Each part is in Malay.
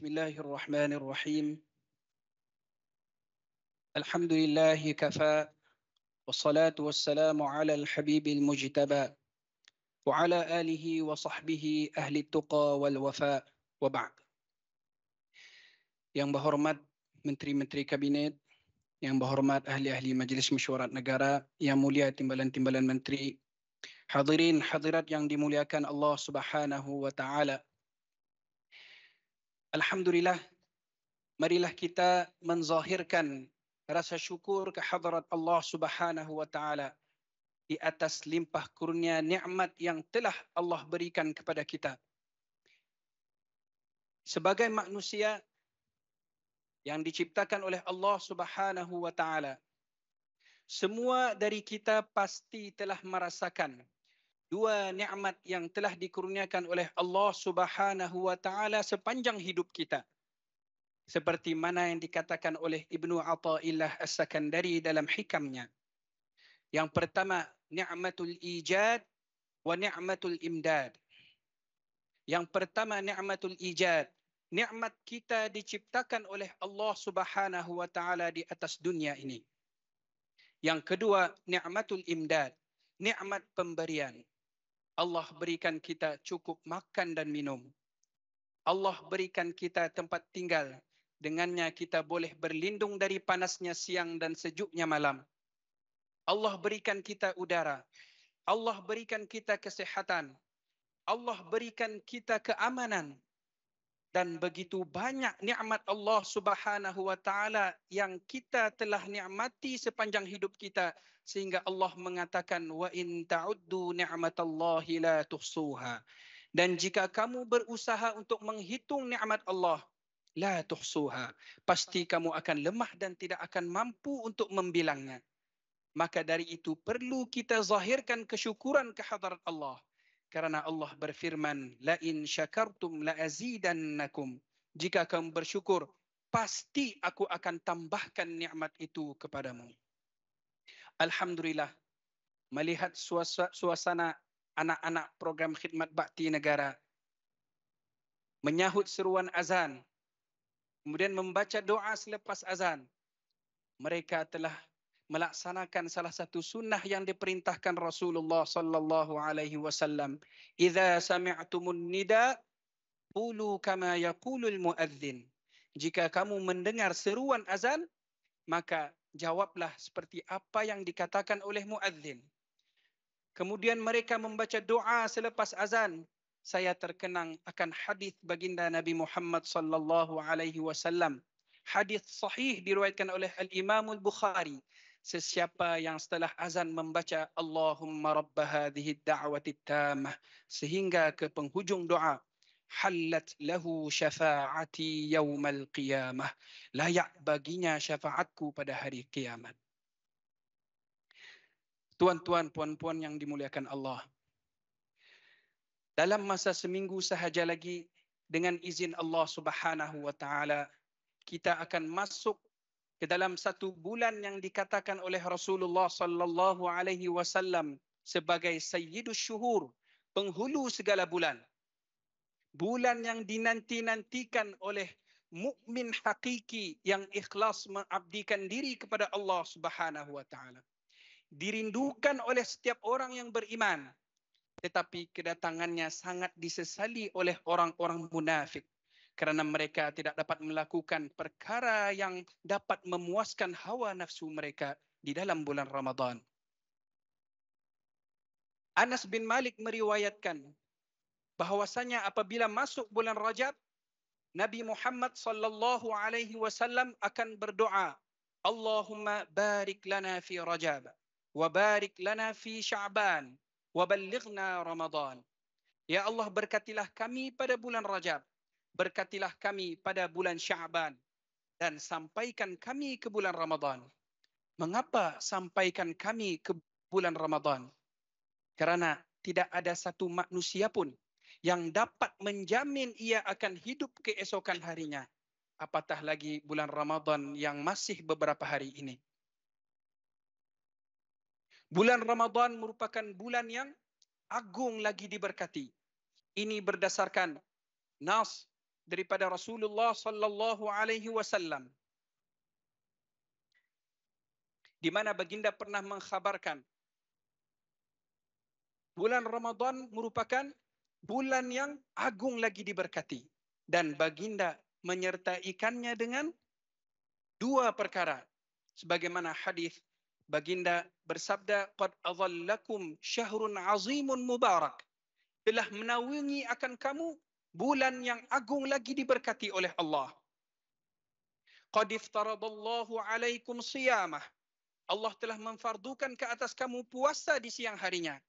Bismillahirrahmanirrahim. Alhamdulillahi kafa. Wassalatu wassalamu ala al-habibil mujtaba. Wa ala alihi wa sahbihi ahli tuqa wal wafa. Wa ba'd. Yang berhormat Menteri-Menteri Kabinet, yang berhormat ahli-ahli Majlis Mesyuarat Negara, yang mulia timbalan-timbalan menteri, hadirin hadirat yang dimuliakan Allah Subhanahu wa taala. Alhamdulillah, marilah kita menzahirkan rasa syukur kehadrat Allah Subhanahu wa taala di atas limpah kurnia nikmat yang telah Allah berikan kepada kita. Sebagai manusia yang diciptakan oleh Allah Subhanahu wa taala, semua dari kita pasti telah merasakan dua nikmat yang telah dikurniakan oleh Allah Subhanahu wa taala sepanjang hidup kita. Seperti mana yang dikatakan oleh Ibnu Athaillah As-Sakandari dalam hikamnya. Yang pertama, ni'matul ijad wa ni'matul imdad. Yang pertama, ni'matul ijad. Nikmat kita diciptakan oleh Allah Subhanahu wa taala di atas dunia ini. Yang kedua, ni'matul imdad. Nikmat pemberian. Allah berikan kita cukup makan dan minum. Allah berikan kita tempat tinggal. Dengannya kita boleh berlindung dari panasnya siang dan sejuknya malam. Allah berikan kita udara. Allah berikan kita kesehatan. Allah berikan kita keamanan. Dan begitu banyak nikmat Allah Subhanahu wa taala yang kita telah nikmati sepanjang hidup kita, sehingga Allah mengatakan wa in ta'uddu ni'matallahi la tuhsuha. Dan jika kamu berusaha untuk menghitung nikmat Allah, la tuhsuha, pasti kamu akan lemah dan tidak akan mampu untuk membilangnya. Maka dari itu perlu kita zahirkan kesyukuran kehadrat Allah. Karena Allah berfirman, la in syakartum la azidannakum. Jika kamu bersyukur, pasti aku akan tambahkan nikmat itu kepadamu. Alhamdulillah, melihat suasana anak-anak program khidmat bakti negara menyahut seruan azan, kemudian membaca doa selepas azan, mereka telah melaksanakan salah satu sunnah yang diperintahkan Rasulullah sallallahu alaihi wasallam. Idza sami'tumun nida qulu kama yaqulul muadzin. Jika kamu mendengar seruan azan, maka jawablah seperti apa yang dikatakan oleh muadzin. Kemudian mereka membaca doa selepas azan. Saya terkenang akan hadis baginda Nabi Muhammad sallallahu alaihi wasallam. Hadis sahih diriwayatkan oleh Al-Imam Al-Bukhari. Sesiapa yang setelah azan membaca Allahumma rabba hadhihi ad-da'wati at-tammah sehingga ke penghujung doa, halat lahu syafa'ati yaumal qiyamah, layak baginya syafaatku pada hari kiamat. Tuan-tuan, puan-puan yang dimuliakan Allah, dalam masa seminggu sahaja lagi, dengan izin Allah Subhanahu wa taala, kita akan masuk ke dalam satu bulan yang dikatakan oleh Rasulullah sallallahu alaihi wasallam sebagai sayyidus syuhur, penghulu segala bulan. Bulan yang dinanti-nantikan oleh mukmin hakiki yang ikhlas mengabdikan diri kepada Allah Subhanahu wa taala. Dirindukan oleh setiap orang yang beriman, tetapi kedatangannya sangat disesali oleh orang-orang munafik. Kerana mereka tidak dapat melakukan perkara yang dapat memuaskan hawa nafsu mereka di dalam bulan Ramadan. Anas bin Malik meriwayatkan bahwasanya apabila masuk bulan Rajab, Nabi Muhammad sallallahu alaihi wasallam akan berdoa, Allahumma barik lana fi Rajab, wa barik lana fi Sya'ban, wa ballighna Ramadan. Ya Allah, berkatilah kami pada bulan Rajab, berkatilah kami pada bulan Sya'ban, dan sampaikan kami ke bulan Ramadan. Mengapa sampaikan kami ke bulan Ramadan? Kerana tidak ada satu manusia pun yang dapat menjamin ia akan hidup keesokan harinya. Apatah lagi bulan Ramadan yang masih beberapa hari ini. Bulan Ramadan merupakan bulan yang agung lagi diberkati. Ini berdasarkan nas daripada Rasulullah sallallahu alaihi wasallam, di mana baginda pernah mengkhabarkan bulan Ramadan merupakan bulan yang agung lagi diberkati, dan baginda menyertaikannya dengan dua perkara. Sebagaimana hadis baginda bersabda, qad adhallakum syahrun azimun mubarak, telah menaungi akan kamu bulan yang agung lagi diberkati oleh Allah. Qad iftaradallahu alaikum siyamah, Allah telah memfardukan ke atas kamu puasa di siang harinya.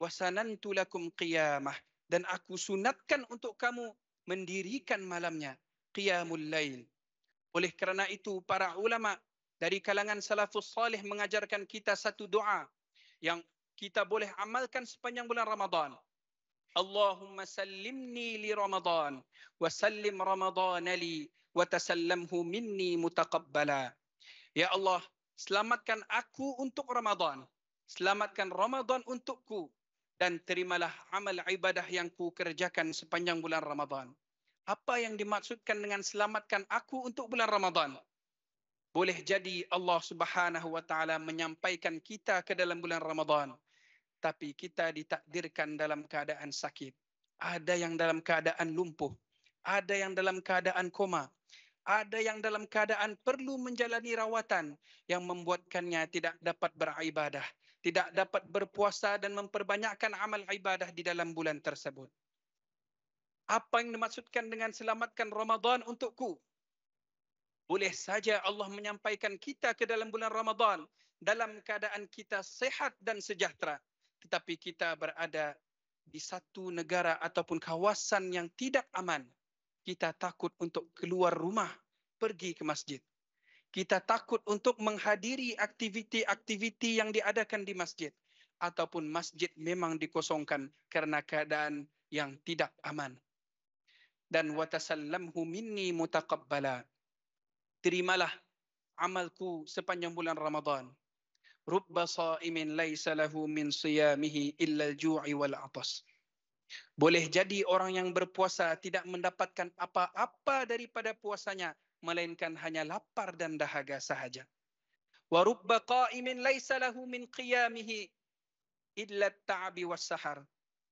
Wasanantu lakum qiyamah, dan aku sunatkan untuk kamu mendirikan malamnya, qiyamul lail. Oleh kerana itu para ulama dari kalangan salafus salih mengajarkan kita satu doa yang kita boleh amalkan sepanjang bulan Ramadan. Allahumma sallimni li Ramadan wa sallim Ramadan li wa tasallamhu minni mutaqabbala. Ya Allah, selamatkan aku untuk Ramadan, selamatkan Ramadan untukku, dan terimalah amal ibadah yang ku kerjakan sepanjang bulan Ramadan. Apa yang dimaksudkan dengan selamatkan aku untuk bulan Ramadan? Boleh jadi Allah Subhanahu wa taala menyampaikan kita ke dalam bulan Ramadan, tapi kita ditakdirkan dalam keadaan sakit. Ada yang dalam keadaan lumpuh, ada yang dalam keadaan koma, ada yang dalam keadaan perlu menjalani rawatan yang membuatkannya tidak dapat beribadah, tidak dapat berpuasa dan memperbanyakkan amal ibadah di dalam bulan tersebut. Apa yang dimaksudkan dengan selamatkan Ramadan untukku? Boleh saja Allah menyampaikan kita ke dalam bulan Ramadan dalam keadaan kita sehat dan sejahtera, tetapi kita berada di satu negara ataupun kawasan yang tidak aman. Kita takut untuk keluar rumah, pergi ke masjid. Kita takut untuk menghadiri aktiviti-aktiviti yang diadakan di masjid, ataupun masjid memang dikosongkan kerana keadaan yang tidak aman. Dan watasallamhu minni mutaqabbala, terimalah amalku sepanjang bulan Ramadan. Rubba sa'imin laisa lahu min siyamihi illa al-ju'i wal 'atas. Boleh jadi orang yang berpuasa tidak mendapatkan apa-apa daripada puasanya, melainkan hanya lapar dan dahaga sahaja. Wa rubba qa'imin laisa lahu min qiyamihi illa at-ta'bi was-sahar.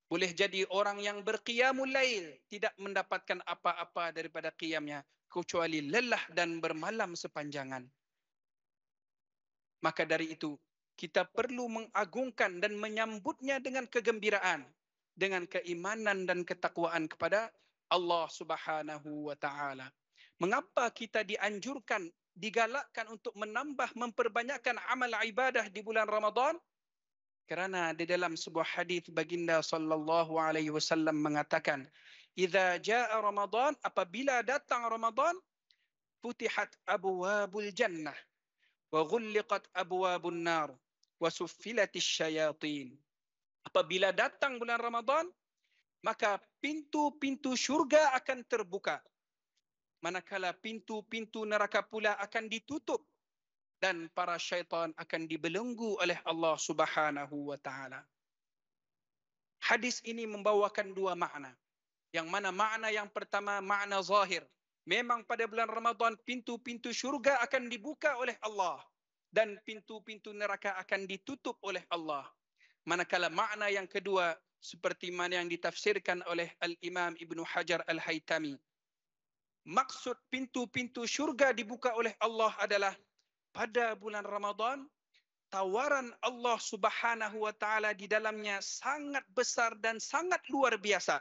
Boleh jadi orang yang berqiyamul lail tidak mendapatkan apa-apa daripada qiyamnya kecuali lelah dan bermalam sepanjangan. Maka dari itu, kita perlu mengagungkan dan menyambutnya dengan kegembiraan, dengan keimanan dan ketakwaan kepada Allah Subhanahu wa taala. Mengapa kita dianjurkan, digalakkan untuk menambah, memperbanyakkan amal ibadah di bulan Ramadan? Kerana di dalam sebuah hadis baginda sallallahu alaihi wasallam mengatakan, "Idza jaa Ramadan, apabila datang Ramadan, futihat abwabul jannah wa ghulliqat abwabun nar wa suffilatis syayatin." Apabila datang bulan Ramadan, maka pintu-pintu syurga akan terbuka, manakala pintu-pintu neraka pula akan ditutup, dan para syaitan akan dibelenggu oleh Allah Subhanahu wa taala. Hadis ini membawakan dua makna. Yang mana makna yang pertama, makna zahir. Memang pada bulan Ramadan pintu-pintu syurga akan dibuka oleh Allah dan pintu-pintu neraka akan ditutup oleh Allah. Manakala makna yang kedua, seperti mana yang ditafsirkan oleh Al-Imam Ibn Hajar Al-Haytami. Maksud pintu-pintu syurga dibuka oleh Allah adalah pada bulan Ramadan, tawaran Allah Subhanahu wa taala di dalamnya sangat besar dan sangat luar biasa.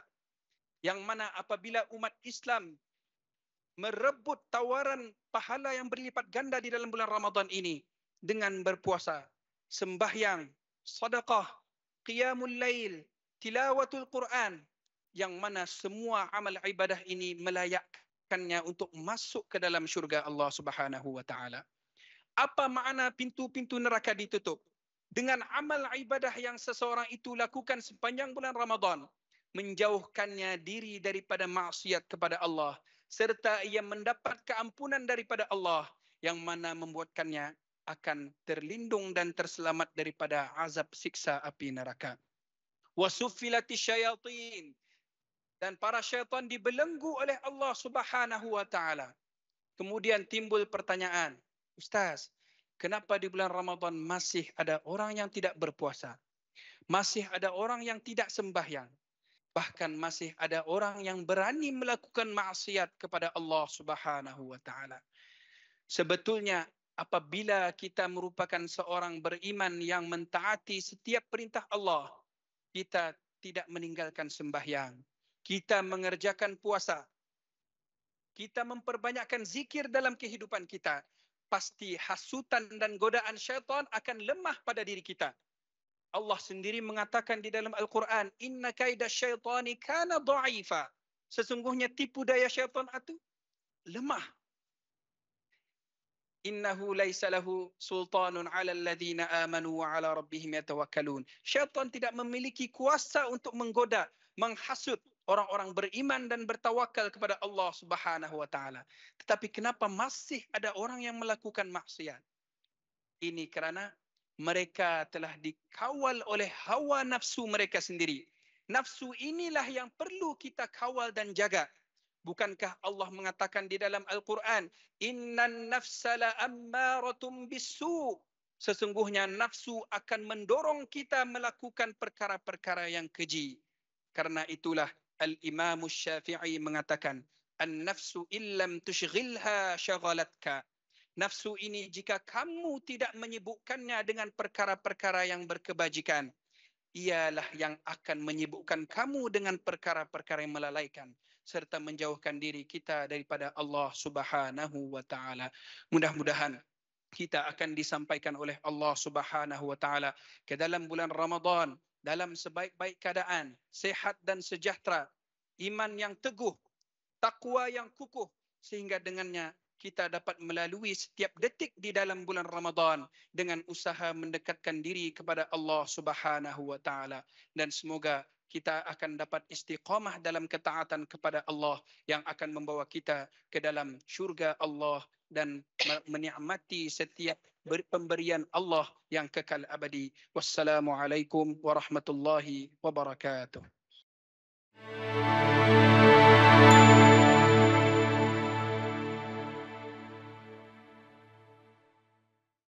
Yang mana apabila umat Islam merebut tawaran pahala yang berlipat ganda di dalam bulan Ramadan ini dengan berpuasa, sembahyang, sedekah, qiyamul lail, tilawatul Quran, yang mana semua amal ibadah ini melayakkannya untuk masuk ke dalam syurga Allah Subhanahu wa taala. Apa makna pintu-pintu neraka ditutup? Dengan amal ibadah yang seseorang itu lakukan sepanjang bulan Ramadan, menjauhkannya diri daripada maksiat kepada Allah, serta ia mendapat keampunan daripada Allah, yang mana membuatkannya akan terlindung dan terselamat daripada azab siksa api neraka. Wasuffilatis syayatin, dan para syaitan dibelenggu oleh Allah Subhanahu wa taala. Kemudian timbul pertanyaan, Ustaz, kenapa di bulan Ramadan masih ada orang yang tidak berpuasa? Masih ada orang yang tidak sembahyang? Bahkan masih ada orang yang berani melakukan maksiat kepada Allah Subhanahu wa taala. Sebetulnya apabila kita merupakan seorang beriman yang mentaati setiap perintah Allah, kita tidak meninggalkan sembahyang, kita mengerjakan puasa, kita memperbanyakkan zikir dalam kehidupan kita, pasti hasutan dan godaan syaitan akan lemah pada diri kita. Allah sendiri mengatakan di dalam Al-Quran, Inna kaida syaitani kana dha'ifa. Sesungguhnya tipu daya syaitan itu lemah. Innahu laisa lahu sultanun 'ala alladhina amanu wa 'ala rabbihim yatawakkalun. Syaitan tidak memiliki kuasa untuk menggoda, menghasut orang-orang beriman dan bertawakal kepada Allah Subhanahu wa taala. Tetapi kenapa masih ada orang yang melakukan maksiat? Ini kerana mereka telah dikawal oleh hawa nafsu mereka sendiri. Nafsu inilah yang perlu kita kawal dan jaga. Bukankah Allah mengatakan di dalam Al-Quran, Innan nafsa la'ammaratum bisu. Sesungguhnya nafsu akan mendorong kita melakukan perkara-perkara yang keji. Karena itulah Al-Imam Syafi'i mengatakan, An-nafsu illam tushghilha syagalatka. Nafsu ini jika kamu tidak menyibukkannya dengan perkara-perkara yang berkebajikan, ialah yang akan menyibukkan kamu dengan perkara-perkara yang melalaikan serta menjauhkan diri kita daripada Allah Subhanahu wa taala. Mudah-mudahan kita akan disampaikan oleh Allah Subhanahu wa taala ke dalam bulan Ramadan dalam sebaik-baik keadaan, sehat dan sejahtera, iman yang teguh, takwa yang kukuh, sehingga dengannya kita dapat melalui setiap detik di dalam bulan Ramadan dengan usaha mendekatkan diri kepada Allah Subhanahu wa taala, dan semoga kita akan dapat istiqamah dalam ketaatan kepada Allah yang akan membawa kita ke dalam syurga Allah dan menikmati setiap pemberian Allah yang kekal abadi. Wassalamualaikum warahmatullahi wabarakatuh.